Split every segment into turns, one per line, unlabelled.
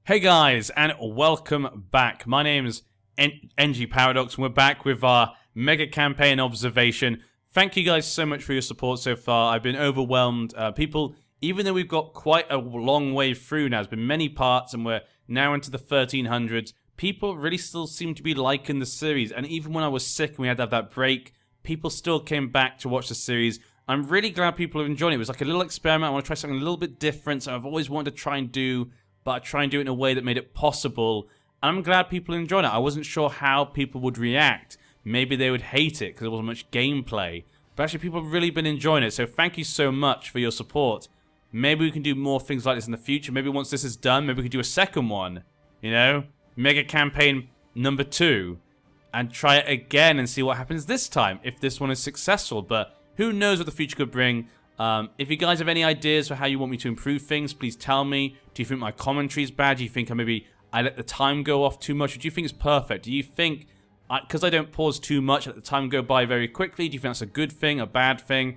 Hey guys, and welcome back. My name is NG Paradox, and we're back with our mega campaign observation. Thank you guys so much for your support so far. I've been overwhelmed. People, even though we've got quite a long way through now, there's been many parts, and we're now into the 1300s. People really still seem to be liking the series, and even when I was sick and we had to have that break, people still came back to watch the series. I'm really glad people are enjoying it. It was like a little experiment. I want to try something a little bit different, so I've always wanted to try and do, but I try and do it in a way that made it possible. And I'm glad people enjoyed it. I wasn't sure how people would react. Maybe they would hate it because there wasn't much gameplay. But actually, people have really been enjoying it. So thank you so much for your support. Maybe we can do more things like this in the future. Maybe once this is done, maybe we could do a second one. You know? Mega campaign number 2. And try it again and see what happens this time. If this one is successful. But who knows what the future could bring. If you guys have any ideas for how you want me to improve things, please tell me. Do you think my commentary is bad? Do you think I let the time go off too much? Or do you think it's perfect? Do you think, because I don't pause too much, let the time go by very quickly, do you think that's a good thing, a bad thing?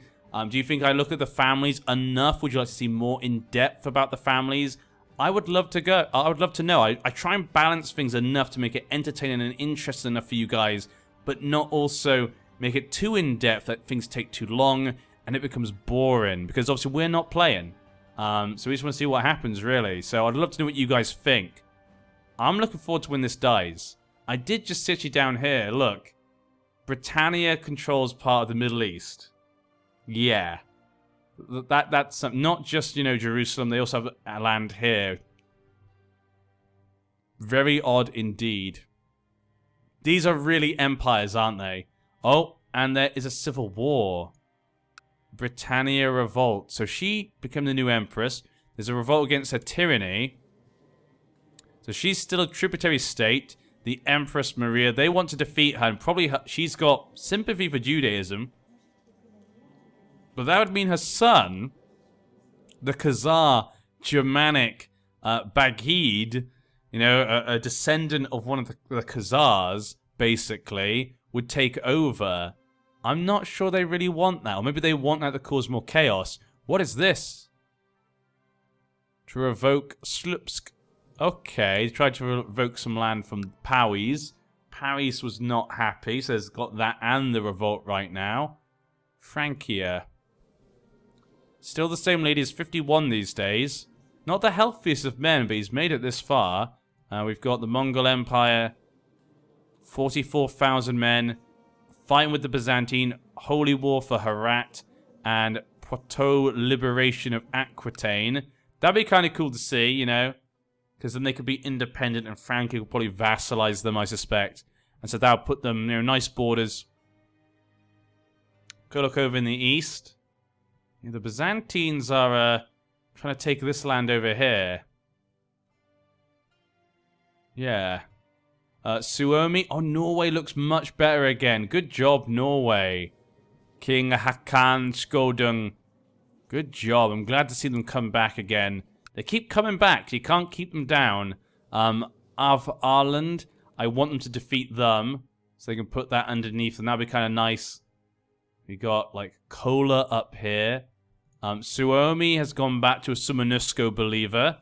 Do you think I look at the families enough? Would you like to see more in depth about the families? I would love to know. I try and balance things enough to make it entertaining and interesting enough for you guys, but not also make it too in depth that things take too long and it becomes boring, because obviously we're not playing. So we just want to see what happens, really. So I'd love to know what you guys think. I'm looking forward to when this dies. I did just sit you down here. Look. Brittania controls part of the Middle East. Yeah. That's not just, you know, Jerusalem. They also have land here. Very odd indeed. These are really empires, aren't they? Oh, and there is a civil war. Brittania revolt. So she became the new empress. There's a revolt against her tyranny. So she's still a tributary state. The Empress Maria, they want to defeat her. And probably she's got sympathy for Judaism. But that would mean her son, the Khazar Germanic Bagheed, you know, a descendant of one of the Khazars, basically, would take over. I'm not sure they really want that. Or maybe they want that to cause more chaos. What is this? To revoke Slupsk. Okay, tried to revoke some land from Powys. Paris was not happy, so it's got that and the revolt right now. Frankia. Still the same lady, is 51 these days. Not the healthiest of men, but he's made it this far. We've got the Mongol Empire. 44,000 men. Fighting with the Byzantine, Holy War for Herat, and proto-liberation of Aquitaine. That'd be kind of cool to see, you know, because then they could be independent and Frankie would probably vassalize them, I suspect. And so that would put them, you know, nice borders. Go look over in the east. Yeah, the Byzantines are trying to take this land over here. Yeah. Suomi. Oh, Norway looks much better again. Good job, Norway. King Hakan Skodung. Good job. I'm glad to see them come back again. They keep coming back. You can't keep them down. Av Ireland. I want them to defeat them. So they can put that underneath. And that'd be kind of nice. We got, like, Kola up here. Suomi has gone back to a Sumanusko believer.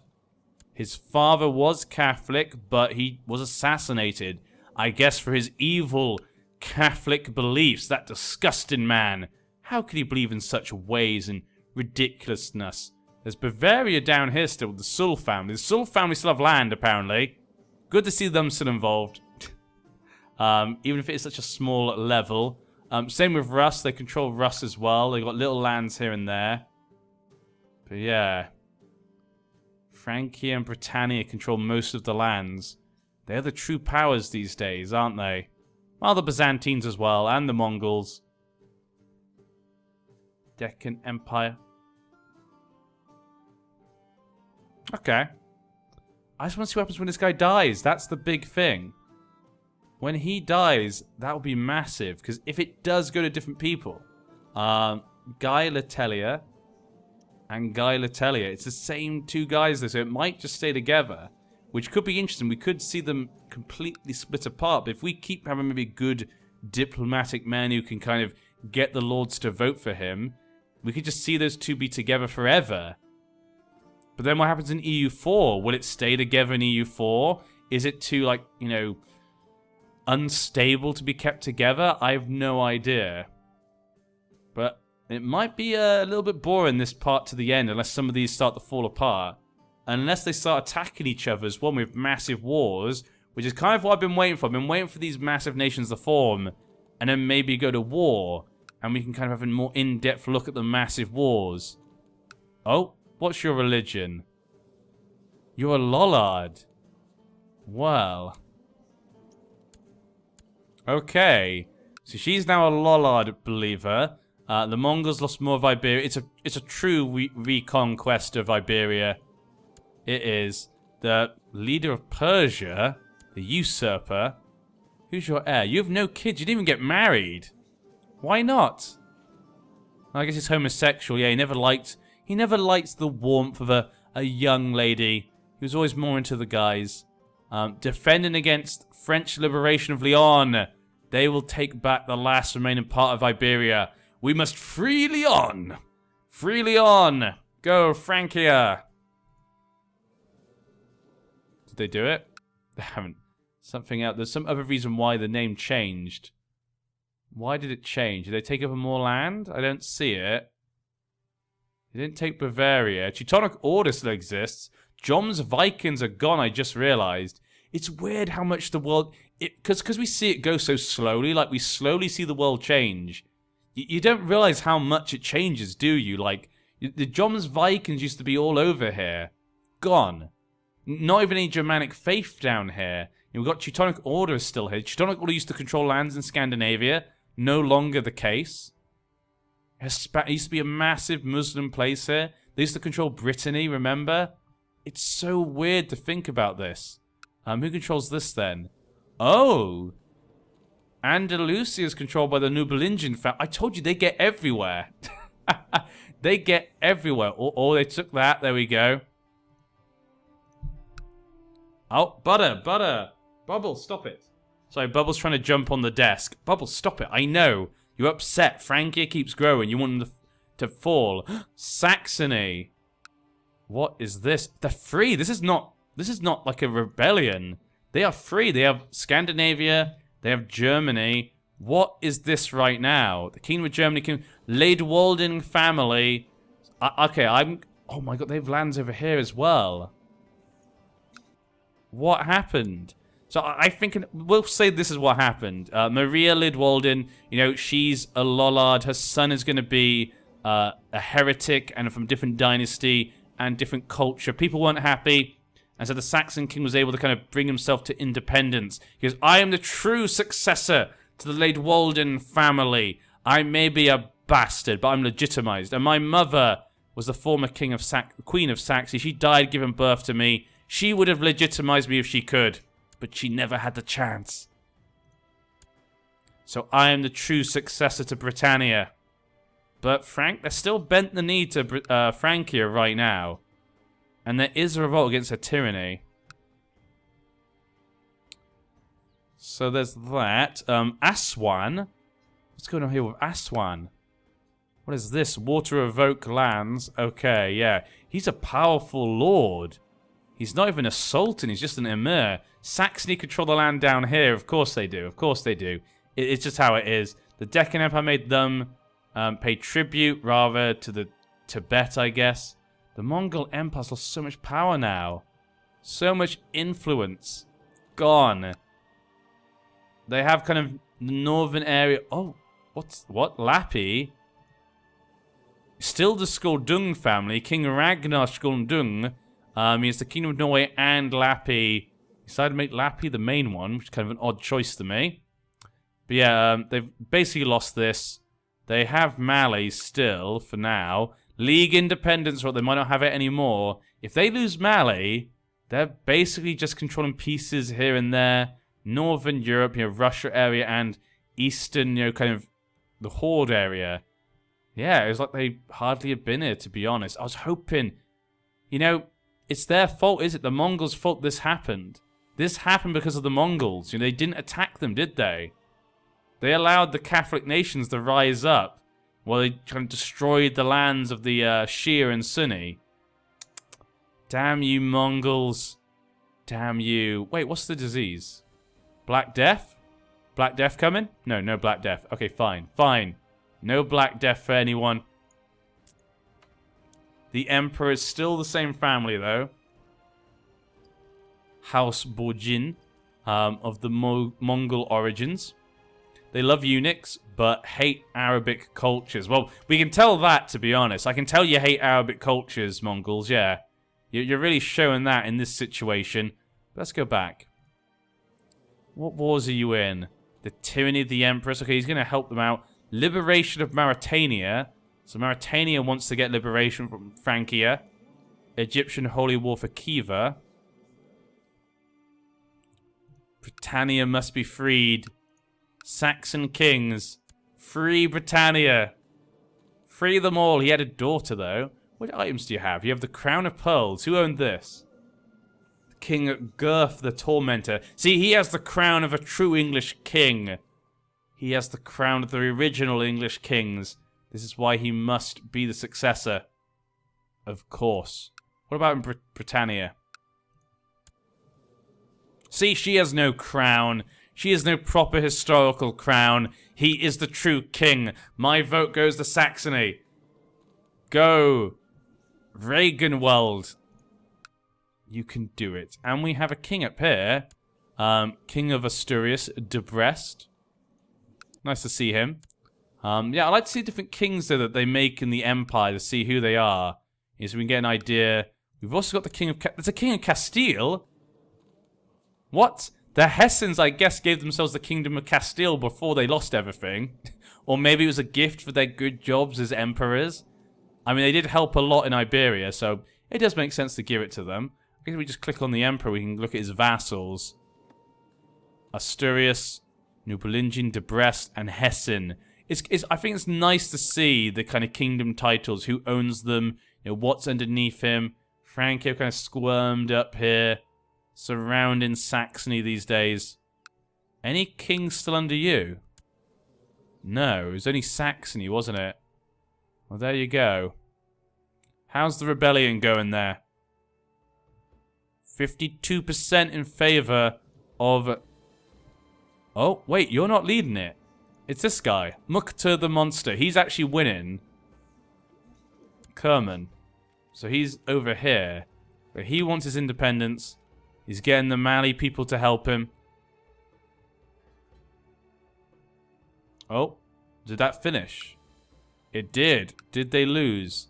His father was Catholic, but he was assassinated. I guess for his evil Catholic beliefs. That disgusting man. How could he believe in such ways and ridiculousness? There's Bavaria down here still with the Sul family. The Sul family still have land, apparently. Good to see them still involved. Even if it is such a small level. Same with Rus. They control Rus as well. They've got little lands here and there. But yeah. Frankia and Britannia control most of the lands. They're the true powers these days, aren't they? Well, the Byzantines as well, and the Mongols. Deccan Empire. Okay. I just want to see what happens when this guy dies. That's the big thing. When he dies, that will be massive. Because if it does go to different people. Guy Letelia and Guy Letelia. It's the same two guys though, so it might just stay together. Which could be interesting. We could see them completely split apart. But if we keep having maybe good diplomatic men who can kind of get the lords to vote for him, we could just see those two be together forever. But then what happens in EU4? Will it stay together in EU4? Is it too, like, you know, unstable to be kept together? I have no idea. But it might be a little bit boring this part to the end unless some of these start to fall apart. Unless they start attacking each other as one with massive wars, which is kind of what I've been waiting for. I've been waiting for these massive nations to form and then maybe go to war. And we can kind of have a more in-depth look at the massive wars. Oh, what's your religion? You're a Lollard. Well. Okay. So she's now a Lollard believer. The Mongols lost more of Iberia. It's a true reconquest of Iberia. It is. The leader of Persia, the usurper. Who's your heir? You have no kids. You didn't even get married. Why not? I guess he's homosexual. Yeah, he never liked the warmth of a young lady. He was always more into the guys. Defending against French liberation of Lyon. They will take back the last remaining part of Iberia. We must free Lyon. Free Lyon. Go, Francia. Did they do it? They haven't. Something out. There's some other reason why the name changed. Why did it change? Did they take over more land? I don't see it. They didn't take Bavaria. Teutonic Order still exists. Jom's Vikings are gone, I just realized. It's weird how much the world... Because we see it go so slowly, like we slowly see the world change. You don't realize how much it changes, do you? Like, the Jom's Vikings used to be all over here. Gone. Not even any Germanic faith down here. We've got Teutonic Order is still here. Teutonic Order used to control lands in Scandinavia. No longer the case. It used to be a massive Muslim place here. They used to control Brittany, remember? It's so weird to think about this. Who controls this then? Oh! Andalusia is controlled by the Nubilingian family. I told you, they get everywhere. They get everywhere. Oh, they took that. There we go. Oh, butter. Bubbles, stop it. Sorry, Bubbles trying to jump on the desk. Bubbles, stop it. I know. You're upset. Francia keeps growing. You want them to fall. Saxony. What is this? They're free. This is not like a rebellion. They are free. They have Scandinavia. They have Germany. What is this right now? The Kingdom of Germany. Leidwalden family. Okay, oh my god, they have lands over here as well. What happened? So I think we'll say this is what happened. Maria Leidwalden, you know, she's a Lollard. Her son is going to be a heretic and from a different dynasty and different culture. People weren't happy. And so the Saxon king was able to kind of bring himself to independence. He goes, I am the true successor to the Leidwalden family. I may be a bastard, but I'm legitimized. And my mother was the former queen of Saxony. She died giving birth to me. She would have legitimized me if she could. But she never had the chance. So I am the true successor to Britannia. But they're still bent the knee to Francia right now. And there is a revolt against her tyranny. So there's that. Aswan. What's going on here with Aswan? What is this? Water evoke lands. Okay, yeah. He's a powerful lord. He's not even a sultan. He's just an emir. Saxony control the land down here. Of course they do. Of course they do. It's just how it is. The Deccan Empire made them pay tribute, rather, to the Tibet, I guess. The Mongol Empire's lost so much power now. So much influence. Gone. They have kind of the northern area. Oh, what? Lappi? Still the Skoldung family. King Ragnar Skoldung. He has the Kingdom of Norway and Lappi. He decided to make Lappi the main one, which is kind of an odd choice to me. But yeah, they've basically lost this. They have Mali still, for now. League independence, or they might not have it anymore. If they lose Mali, they're basically just controlling pieces here and there. Northern Europe, you know, Russia area, and Eastern, you know, kind of the Horde area. Yeah, it was like they hardly had been here, to be honest. I was hoping, you know, it's their fault, is it? The Mongols' fault this happened. This happened because of the Mongols. You know, they didn't attack them, did they? They allowed the Catholic nations to rise up. Well, they kind of destroyed the lands of the Shia and Sunni. Damn you, Mongols. Damn you. Wait, what's the disease? Black Death? Black Death coming? No, no Black Death. Okay, fine. Fine. No Black Death for anyone. The Emperor is still the same family, though. House Borjin, of the Mongol origins. They love eunuchs, but hate Arabic cultures. Well, we can tell that, to be honest. I can tell you hate Arabic cultures, Mongols, yeah. You're really showing that in this situation. Let's go back. What wars are you in? The tyranny of the Empress. Okay, he's going to help them out. Liberation of Mauritania. So Mauritania wants to get liberation from Frankia. Egyptian Holy War for Khiva. Britannia must be freed. Saxon kings. Free Britannia. Free them all. He had a daughter, though. What items do you have? You have the Crown of Pearls. Who owned this? King Gurth the Tormentor. See, he has the crown of a true English king. He has the crown of the original English kings. This is why he must be the successor. Of course. What about in Britannia? See, she has no crown. She has no proper historical crown. He is the true king. My vote goes to Saxony. Go. Regenwald. You can do it. And we have a king up here. King of Asturias, de Brest. Nice to see him. Yeah, I like to see different kings, though, that they make in the Empire to see who they are. So we can get an idea. We've also got the king of... There's a king of Castile? What? The Hessens, I guess, gave themselves the kingdom of Castile before they lost everything. Or maybe it was a gift for their good jobs as emperors. I mean, they did help a lot in Iberia, so it does make sense to give it to them. I guess we just click on the emperor, we can look at his vassals. Asturias, Nubelingen, de Brest, and Hessen. I think it's nice to see the kind of kingdom titles, who owns them, you know, what's underneath him. Franco kind of squirmed up here, surrounding Saxony these days. Any kings still under you? No, it was only Saxony, wasn't it? Well, there you go. How's the rebellion going there? 52% in favor of... Oh, wait, you're not leading it. It's this guy. Mukhtar the Monster. He's actually winning. Kerman. So he's over here. But he wants his independence. He's getting the Mali people to help him. Oh, did that finish? It did. Did they lose?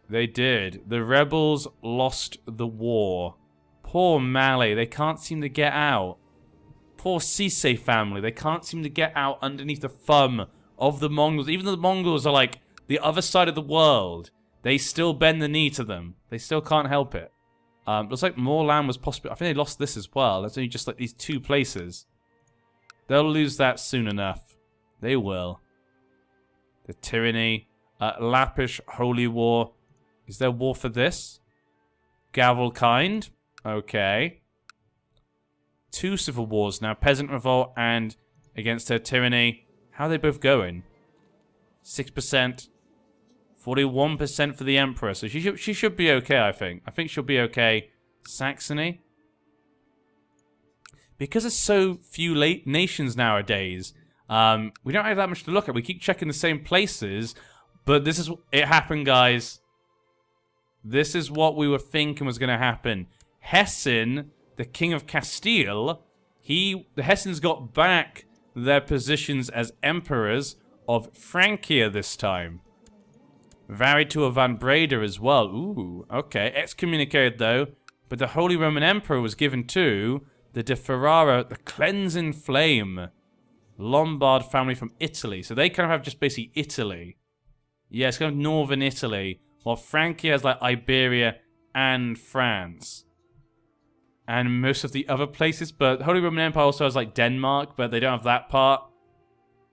They did. The rebels lost the war. Poor Mali. They can't seem to get out. Poor Sise family. They can't seem to get out underneath the thumb of the Mongols. Even though the Mongols are like the other side of the world, they still bend the knee to them. They still can't help it. Looks like more land was possible. I think they lost this as well. That's only just like these two places. They'll lose that soon enough. They will. The tyranny. Lappish Holy War. Is there war for this? Gavelkind. Okay. 2 civil wars now. Peasant Revolt and against her tyranny. How are they both going? 6%. 41% for the Emperor. So she should be okay, I think. I think she'll be okay. Saxony. Because there's so few nations nowadays, we don't have that much to look at. We keep checking the same places. But this is... It happened, guys. This is what we were thinking was going to happen. Hessen, the King of Castile, the Hessens got back their positions as emperors of Frankia this time. Varied to a Van Breda as well. Ooh, okay. Excommunicated, though. But the Holy Roman Emperor was given to the De Ferrara, the Cleansing Flame. Lombard family from Italy. So they kind of have just basically Italy. Yeah, it's kind of northern Italy. While Frankia has like Iberia and France. And most of the other places. But Holy Roman Empire also has like Denmark, but they don't have that part.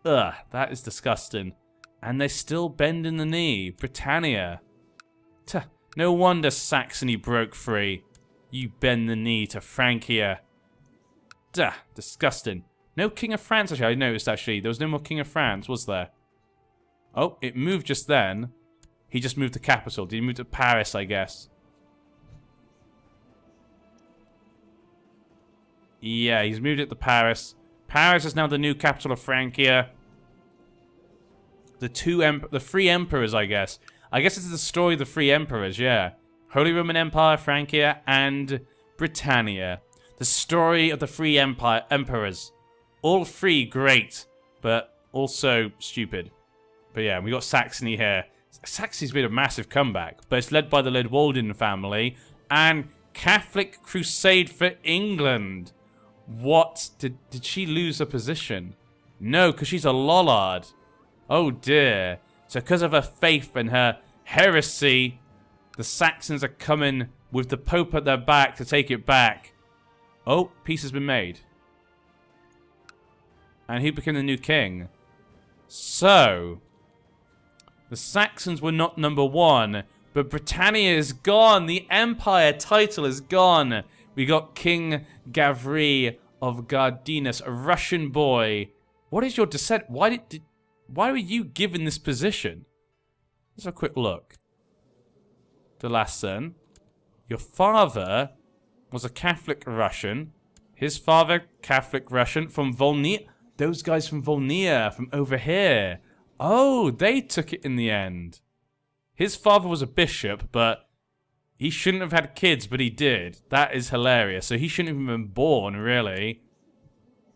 Ugh, that is disgusting. And they still bend in the knee. Britannia. Tuh, no wonder Saxony broke free. You bend the knee to Frankia. Duh, disgusting. No King of France, actually. I noticed, actually. There was no more King of France, was there? Oh, it moved just then. He just moved to capital. Did he move to Paris, I guess? Yeah, he's moved it to Paris. Paris is now the new capital of Francia. The three emperors, I guess. I guess it's the story of the three emperors, yeah. Holy Roman Empire, Francia, and Britannia. The story of the three emperors. All three great, but also stupid. But yeah, we got Saxony here. Saxony's made a massive comeback, but it's led by the Ledwalden family and Catholic Crusade for England. What? Did she lose her position? No, because she's a lollard. Oh dear. So because of her faith and her heresy, the Saxons are coming with the Pope at their back to take it back. Oh, peace has been made. And who became the new king? So, the Saxons were not number one, but Britannia is gone. The Empire title is gone. We got King Gavri of Gardinus, a Russian boy. What is your descent? Why were you given this position? Let's have a quick look. The last son. Your father was a Catholic Russian. His father, Catholic Russian, from Volnia. Those guys from Volnia, from over here. Oh, they took it in the end. His father was a bishop, but he shouldn't have had kids, but he did. That is hilarious. So he shouldn't have been born, really.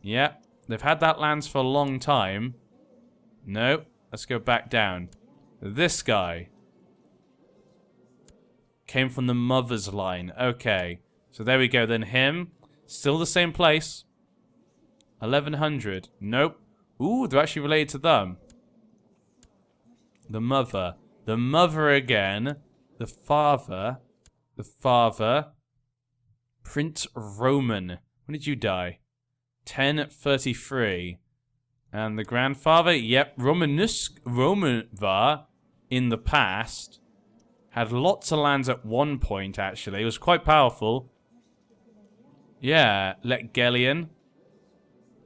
Yeah, they've had that lands for a long time. No, let's go back down. This guy came from the mother's line. Okay, so there we go. Then him, still the same place. 1100. Nope. Ooh, they're actually related to them. The mother. The mother again. The father. The father. Prince Roman. When did you die? 1033. And the grandfather, yep, Romanvar in the past had lots of lands at one point, actually. It was quite powerful. Yeah, Letgelian,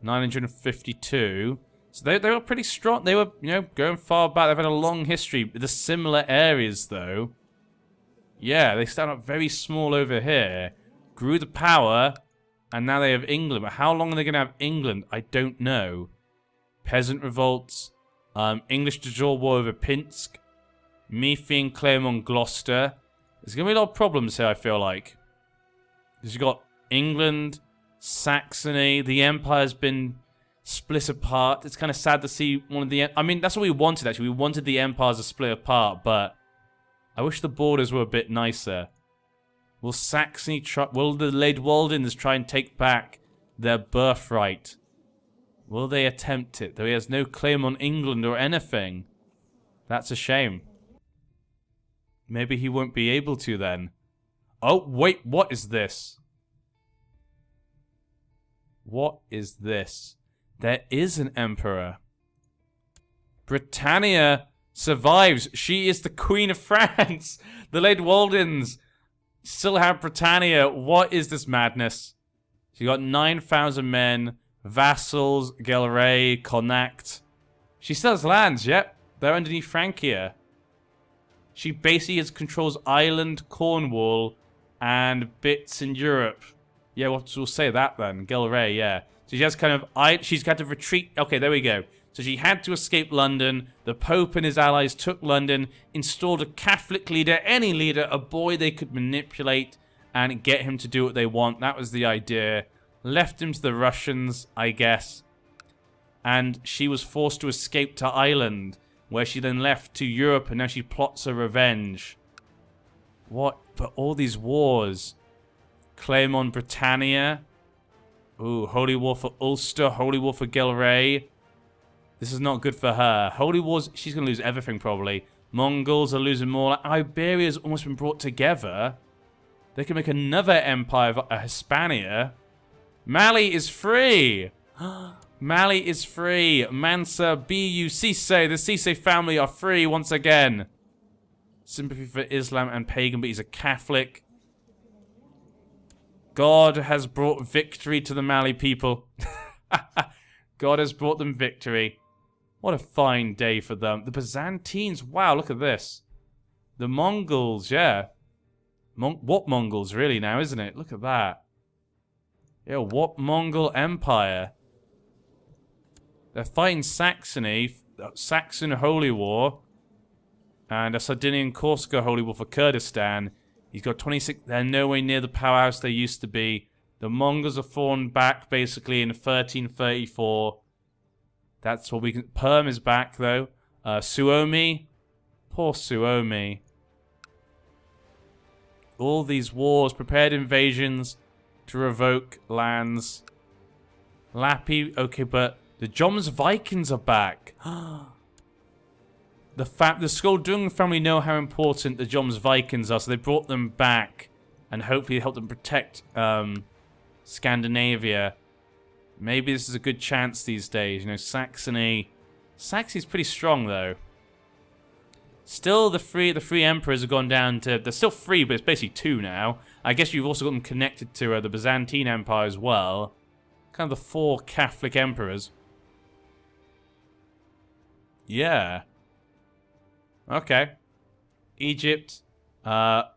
952. So they were pretty strong. They were, you know, going far back. They've had a long history. The similar areas, though. Yeah, they started up very small over here. Grew the power, and now they have England. But how long are they going to have England? I don't know. Peasant revolts, English to draw war over Pinsk, Meathian claim on Gloucester. There's going to be a lot of problems here, I feel like. Because you've got England, Saxony, the Empire's been split apart. It's kind of sad to see one of the... I mean, that's what we wanted, actually. We wanted the Empires to split apart, but I wish the borders were a bit nicer. Will Saxony try... Will the Ledwaldens try and take back their birthright? Will they attempt it? Though he has no claim on England or anything. That's a shame. Maybe he won't be able to then. Oh, wait, what is this? What is this? There is an emperor. Britannia survives. She is the Queen of France. The Ledwaldens still have Britannia. What is this madness? She got 9,000 men. Vassals, Gelray, Connacht. She still has lands, yep. They're underneath Francia. She basically controls Ireland, Cornwall, and bits in Europe. Yeah, we'll say that then. Gelray, yeah. So she has kind of... She's got to retreat... Okay, there we go. So she had to escape London. The Pope and his allies took London, installed a Catholic leader, any leader, a boy they could manipulate, and get him to do what they want. That was the idea. Left him to the Russians, I guess. And she was forced to escape to Ireland, where she then left to Europe, and now she plots her revenge. What? But all these wars. Claim on Britannia. Ooh, Holy War for Ulster, Holy War for Gelray. This is not good for her. Holy Wars, she's going to lose everything probably. Mongols are losing more. Iberia's almost been brought together. They can make another empire of Hispania. Mali is free. Mali is free. Mansa, Bu, Cisse. The Cisse family are free once again. Sympathy for Islam and pagan, but he's a Catholic. God has brought victory to the Mali people. God has brought them victory. What a fine day for them. The Byzantines, wow, look at this. The Mongols, yeah. What Mongols, really, now, isn't it? Look at that. Yo, what Mongol Empire? They're fighting Saxony, Saxon Holy War, and a Sardinian Corsica Holy War for Kurdistan. He's got 26. They're nowhere near the powerhouse they used to be. The Mongols are fallen back basically in 1334. That's what we can. Perm is back though. Suomi, poor Suomi. All these wars, prepared invasions to revoke lands. Lappi, okay, but the Joms Vikings are back. The Skoldung family know how important the Joms Vikings are, so they brought them back and hopefully help them protect Scandinavia. Maybe this is a good chance these days. You know, Saxony. Saxony's pretty strong though. Still, the three emperors have gone down to. They're still three, but it's basically two now. I guess you've also got them connected to the Byzantine Empire as well. Kind of the 4 Catholic emperors. Yeah. Okay. Egypt. What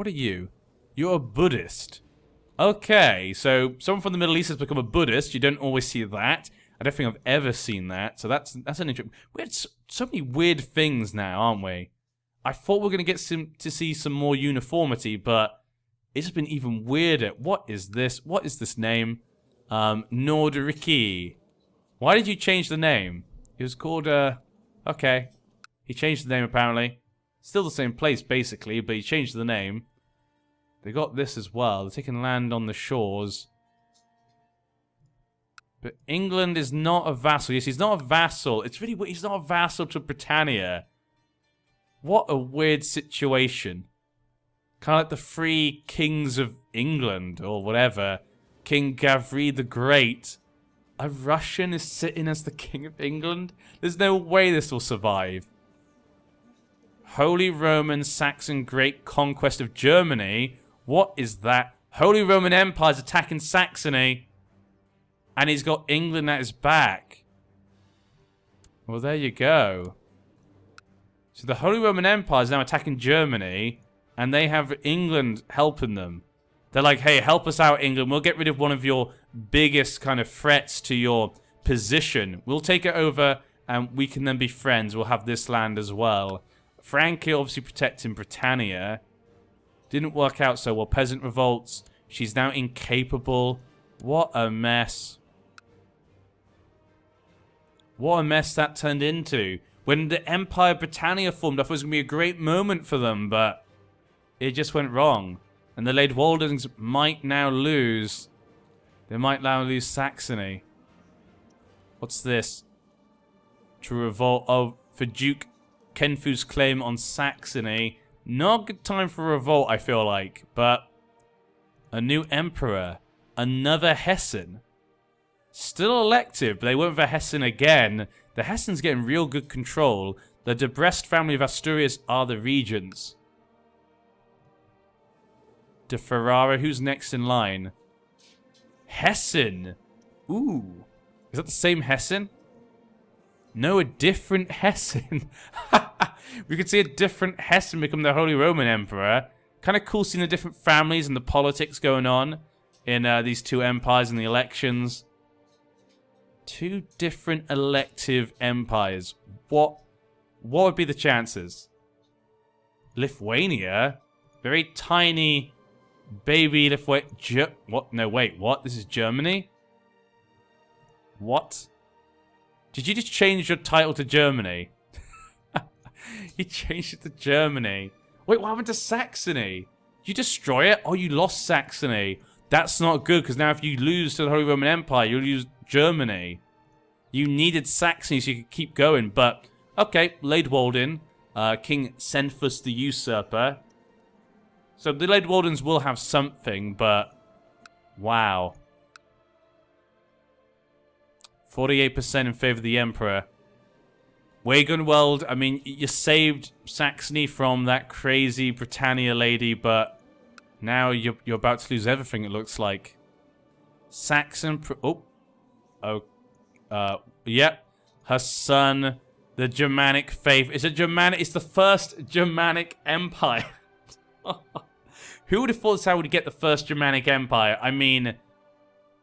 are you? You're a Buddhist. Okay, so someone from the Middle East has become a Buddhist. You don't always see that. I don't think I've ever seen that. So that's an interesting. We had so many weird things now, aren't we? I thought we were going to get to see some more uniformity, but it's just been even weirder. What is this? What is this name? Nordriki. Why did you change the name? It was called, okay. He changed the name, apparently. Still the same place, basically, but he changed the name. They got this as well. They're taking land on the shores. But England is not a vassal. Yes, he's not a vassal. It's really weird. He's not a vassal to Britannia. What a weird situation. Kind of like the 3 kings of England, or whatever. King Gavri the Great. A Russian is sitting as the king of England? There's no way this will survive. Holy Roman Saxon Great Conquest of Germany. What is that? Holy Roman Empire's attacking Saxony. And he's got England at his back. Well, there you go. So the Holy Roman Empire is now attacking Germany. And they have England helping them. They're like, hey, help us out, England. We'll get rid of one of your biggest kind of threats to your position. We'll take it over and we can then be friends. We'll have this land as well. Frankie obviously protecting Britannia. Didn't work out so well. Peasant revolts. She's now incapable. What a mess. What a mess that turned into. When the Empire Britannia formed, I thought it was going to be a great moment for them, but it just went wrong. And the Leidwaldens might now lose. They might now lose Saxony. What's this? To revolt. Oh, for Duke Kenfu's claim on Saxony. Not a good time for a revolt, I feel like. But a new emperor. Another Hessen. Still elective, but they went for Hessen again. The Hessens getting real good control. The De Brest family of Asturias are the regents. De Ferrara, who's next in line? Hessen. Ooh. Is that the same Hessen? No, a different Hessen. We could see a different Hessen become the Holy Roman Emperor. Kind of cool seeing the different families and the politics going on in these 2 empires and the elections. 2 different elective empires. What would be the chances? Lithuania? Very tiny baby Lithuania. What? No, wait. What? This is Germany? What? Did you just change your title to Germany? You changed it to Germany. Wait, what happened to Saxony? Did you destroy it? Oh, you lost Saxony. That's not good, because now if you lose to the Holy Roman Empire, you'll lose Germany. You needed Saxony so you could keep going, but... Okay, Leidwalden, King Senfus the Usurper. So the Leidwaldens will have something, but... Wow. 48% in favor of the Emperor. Wagenweld, I mean, you saved Saxony from that crazy Britannia lady, but now you're about to lose everything, it looks like. Saxon... Yep. Her son, the Germanic faith. It's the first Germanic empire. Who would have thought that's how we'd get the first Germanic Empire? I mean,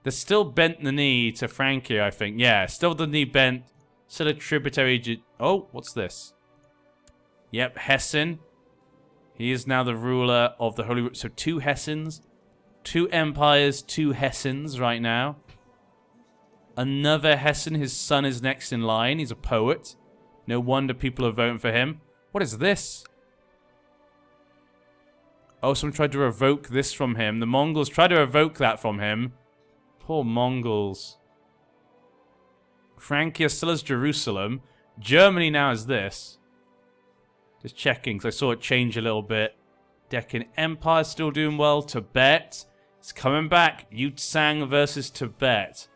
they're still bent the knee to Frankie, I think. Yeah, still the knee bent. Still a tributary... Oh, what's this? Yep, Hessen. He is now the ruler of the Holy... So 2 Hessens. 2 empires, 2 Hessens right now. Another Hessen. His son is next in line. He's a poet. No wonder people are voting for him. What is this? Oh, someone tried to revoke this from him. The Mongols tried to revoke that from him. Poor Mongols. Francia still has Jerusalem. Germany now has this. Just checking, because I saw it change a little bit. Deccan Empire still doing well. Tibet. It's coming back. Yutsang versus Tibet.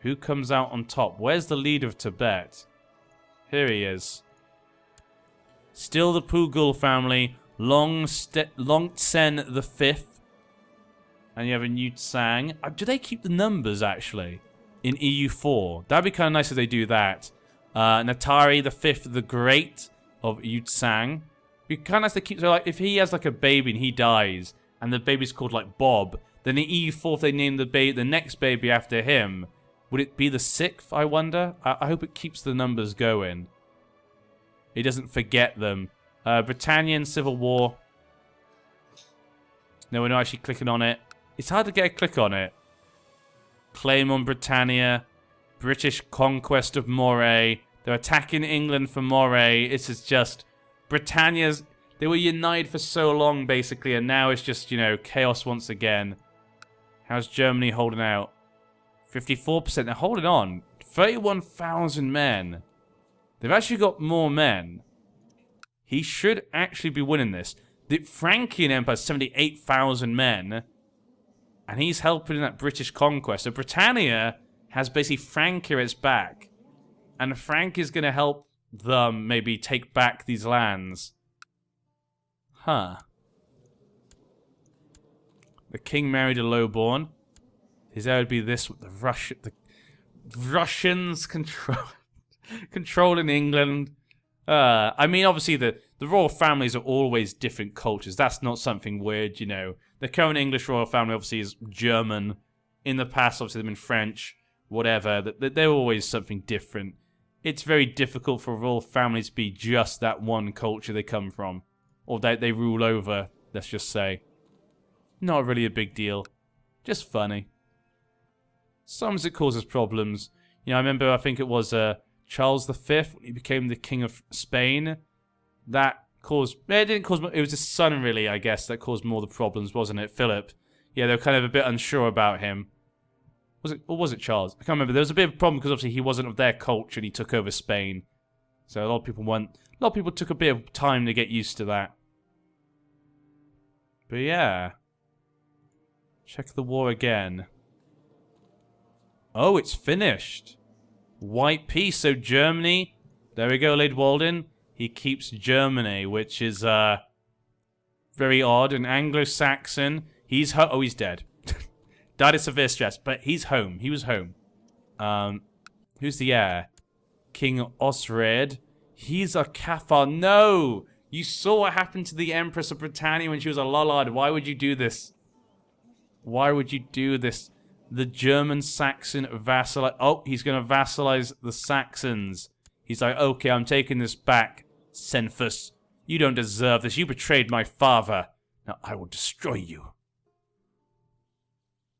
Who comes out on top? Where's the leader of Tibet? Here he is. Still the Pugul family. Longtsen the Fifth. And you have a Yutsang. Do they keep the numbers, actually? In EU4. That'd be kind of nice if they do that. Natari the Fifth, the Great of Yutsang. It'd be kind of nice to keep... So, like, if he has, like, a baby and he dies, and the baby's called, like, Bob, then in EU4, if they name the next baby after him, would it be the 6th, I wonder? I hope it keeps the numbers going. He doesn't forget them. Britannian Civil War. No, we're not actually clicking on it. It's hard to get a click on it. Claim on Britannia. British conquest of Moray. They're attacking England for Moray. This is just... Britannia's... They were united for so long, basically, and now it's just, you know, chaos once again. How's Germany holding out? 54%. They're holding on. 31,000 men. They've actually got more men. He should actually be winning this. The Frankish Empire has 78,000 men. And he's helping in that British conquest. So Britannia has basically Frankie at its back. And Frank is going to help them maybe take back these lands. Huh. The king married a lowborn. His heir would be this. The Russians controlling England. I mean, obviously, the royal families are always different cultures. That's not something weird, you know. The current English royal family, obviously, is German. In the past, obviously, they've been French, whatever. They're always something different. It's very difficult for royal families to be just that one culture they come from. Or they rule over, let's just say. Not really a big deal. Just funny. Sometimes it causes problems. You know, I remember, I think it was... Charles V, when he became the king of Spain, that caused... It didn't cause... It was his son, really, I guess, that caused more of the problems, wasn't it? Philip. Yeah, they were kind of a bit unsure about him. Was it... Or was it Charles? I can't remember. There was a bit of a problem because, obviously, he wasn't of their culture and he took over Spain. So a lot of people took a bit of time to get used to that. But yeah. Check the war again. Oh, it's finished. White peace, so Germany, there we go, Lady Walden. He keeps Germany, which is very odd. An Anglo-Saxon, he's dead. Died of severe stress, but he's home. He was home. Who's the heir? King Osred. He's a Cathar. No! You saw what happened to the Empress of Britannia when she was a Lollard. Why would you do this? Why would you do this? The German Saxon vassal. Oh, he's going to vassalize the Saxons. He's like, okay, I'm taking this back, Senfus. You don't deserve this. You betrayed my father. Now I will destroy you.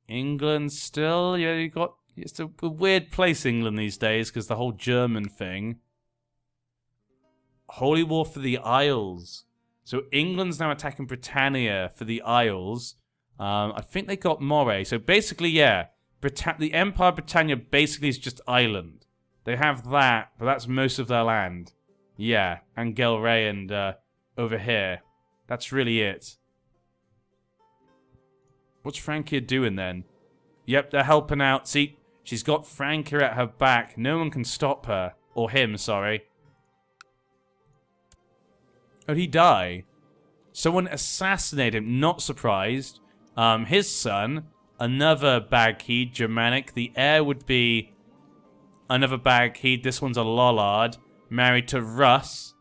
England still? Yeah, you got... It's a weird place, England, these days, because the whole German thing. Holy War for the Isles. So England's now attacking Britannia for the Isles. I think they got Moray. So basically, yeah, the Empire of Britannia basically is just island. They have that, but that's most of their land. Yeah, and Gelray and over here. That's really it. What's Francia doing then? Yep, they're helping out. See, she's got Francia at her back. No one can stop her. Or him, sorry. Oh, did he die? Someone assassinated him. Not surprised. His son, another Bagheed, Germanic. The heir would be another Bagheed. This one's a Lollard, married to Russ.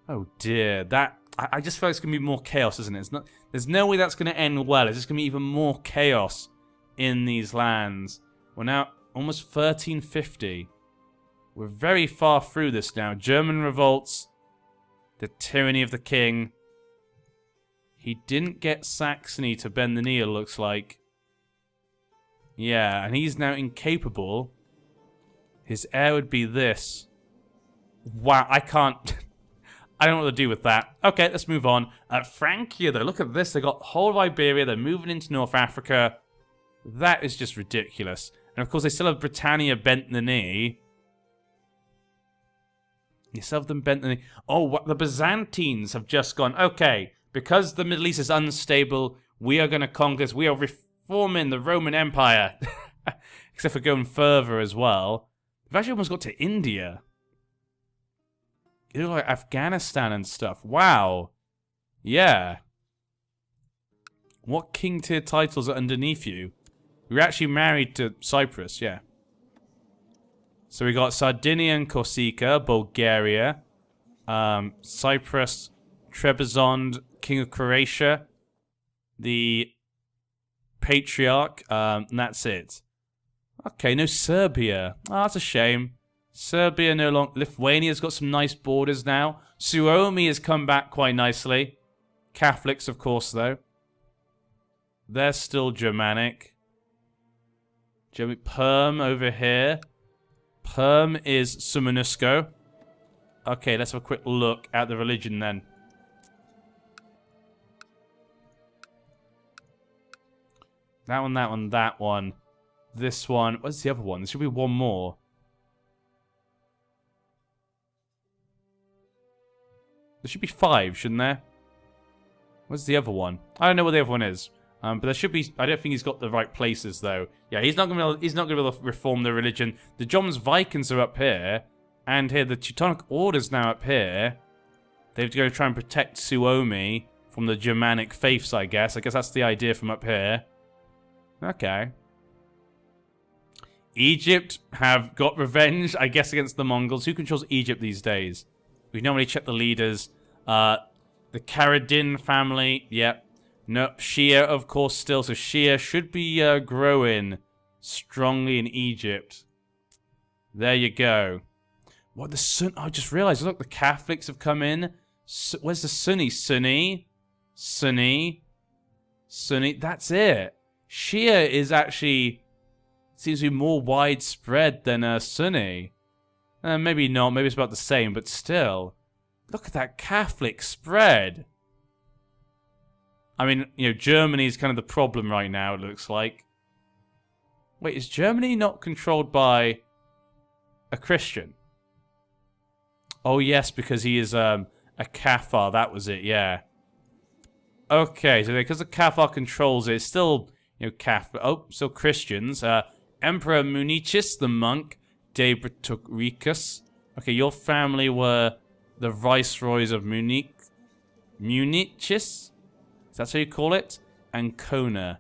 Oh dear, that I just feel like it's gonna be more chaos, isn't it? There's no way that's going to end well. It's just going to be even more chaos in these lands. We're now almost 1350. We're very far through this now. German revolts. The tyranny of the king. He didn't get Saxony to bend the knee, it looks like. Yeah, and he's now incapable. His heir would be this. Wow, I can't... I don't know what to do with that. Okay, let's move on. Frankia, though, look at this. They got the whole of Iberia. They're moving into North Africa. That is just ridiculous. And, of course, they still have Britannia bent the knee. You still have them bent the knee. Oh, what? The Byzantines have just gone, okay, because the Middle East is unstable, we are going to conquer this. We are reforming the Roman Empire. Except for going further as well. We've actually almost got to India. You know, like Afghanistan and stuff. Wow. Yeah. What king tier titles are underneath you? We were actually married to Cyprus, yeah. So we got Sardinia and Corsica, Bulgaria, Cyprus, Trebizond, King of Croatia, the Patriarch, and that's it. Okay, no Serbia. Oh, that's a shame. Serbia no longer... Lithuania's got some nice borders now. Suomi has come back quite nicely. Catholics, of course, though. They're still Germanic. Perm over here. Perm is Sumanusko. Okay, let's have a quick look at the religion then. That one, that one, that one. This one. What's the other one? There should be one more. There should be 5, shouldn't there? What's the other one? I don't know what the other one is. But there should be. I don't think he's got the right places though. Yeah, he's not gonna be able to reform the religion. The Joms Vikings are up here, and here the Teutonic Order's now up here. They've got to try and protect Suomi from the Germanic faiths, I guess. I guess that's the idea from up here. Okay. Egypt have got revenge, I guess, against the Mongols. Who controls Egypt these days? We normally check the leaders. The Karadin family, yep. Nope, Shia, of course, still. So Shia should be growing strongly in Egypt. There you go. What, the Sun... I just realized, look, the Catholics have come in. Where's the Sunni? Sunni. Sunni. Sunni. That's it. Shia is actually... seems to be more widespread than Sunni. Maybe not. Maybe it's about the same, but still. Look at that Catholic spread. I mean, you know, Germany's kind of the problem right now, it looks like. Wait, is Germany not controlled by a Christian? Oh, yes, because he is a Cathar. That was it, yeah. Okay, so because the Cathar controls it, it's still, you know, Catholic. Oh, still Christians. Emperor Munichis, the monk. De Britoricus. Okay, your family were the viceroys of Munich. Munichis? That's how you call it? Ancona.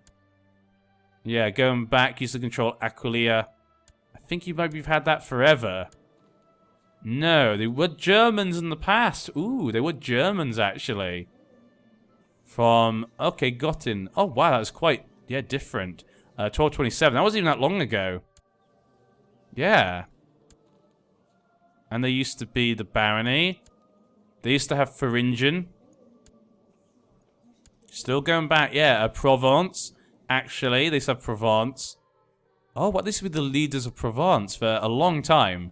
Yeah, going back, used to control Aquileia. I think you maybe have had that forever. No, they were Germans in the past. Ooh, they were Germans, actually. From, okay, Gottin. Oh, wow, that was quite, yeah, different. 1227, that wasn't even that long ago. Yeah. And they used to be the barony. They used to have Thuringen. Still going back, yeah, Provence. Actually, they said Provence. Oh, what? This would be the leaders of Provence for a long time.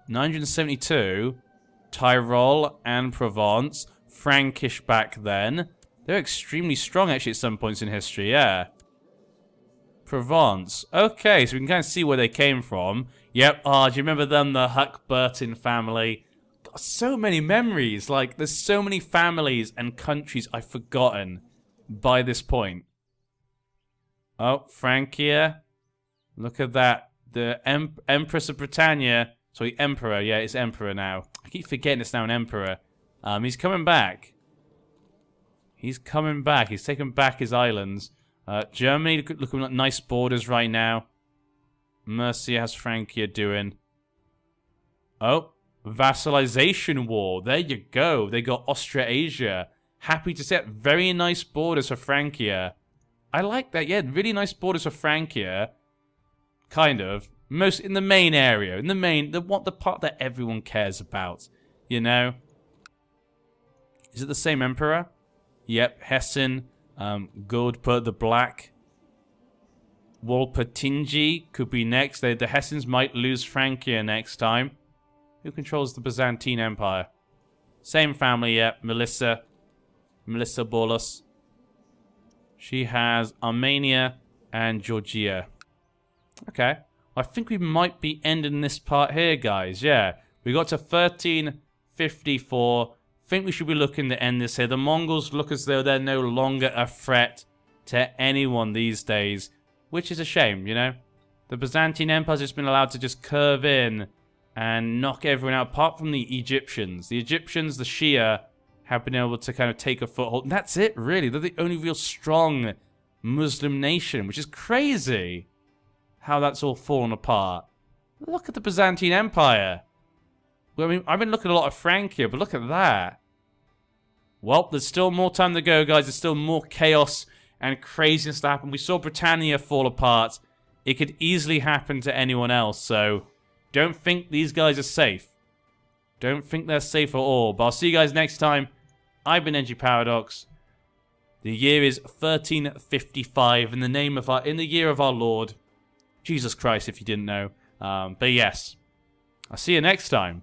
972. Tyrol and Provence. Frankish back then. They're extremely strong, actually, at some points in history, yeah. Provence. Okay, so we can kind of see where they came from. Yep, do you remember them? The Huck-Burton family. Got so many memories. Like, there's so many families and countries I've forgotten by this point. Oh, Frankia. Look at that. The Empress of Britannia. Sorry, Emperor. Yeah, it's Emperor now. I keep forgetting it's now an Emperor. He's coming back. He's coming back. He's taken back his islands. Germany looking like nice borders right now. Mercia has Frankia doing. Oh, vassalization war. There you go. They got Australasia Happy to see it. Very nice borders for Francia. I like that. Yeah, really nice borders for Francia. Kind of. Most in the main area. In the main, the part that everyone cares about. You know? Is it the same emperor? Yep, Hessen. Goldput the Black. Walpurtingi could be next. The Hessens might lose Francia next time. Who controls the Byzantine Empire? Same family, yep. Melissa Bolos. She has Armenia and Georgia. Okay. I think we might be ending this part here, guys. Yeah. We got to 1354. Think we should be looking to end this here. The Mongols look as though they're no longer a threat to anyone these days, which is a shame, you know? The Byzantine Empire's just been allowed to just curve in and knock everyone out, apart from the Egyptians. The Egyptians, the Shia, have been able to kind of take a foothold. And that's it, really. They're the only real strong Muslim nation, which is crazy how that's all fallen apart. Look at the Byzantine Empire. Well, I mean, I've been looking at a lot of Francia, but look at that. Well, there's still more time to go, guys. There's still more chaos and craziness to happen. We saw Britannia fall apart. It could easily happen to anyone else, so don't think these guys are safe. Don't think they're safe at all. But I'll see you guys next time. I've been NG Paradox. The year is 1355 in the year of our Lord Jesus Christ, if you didn't know. But yes, I'll see you next time.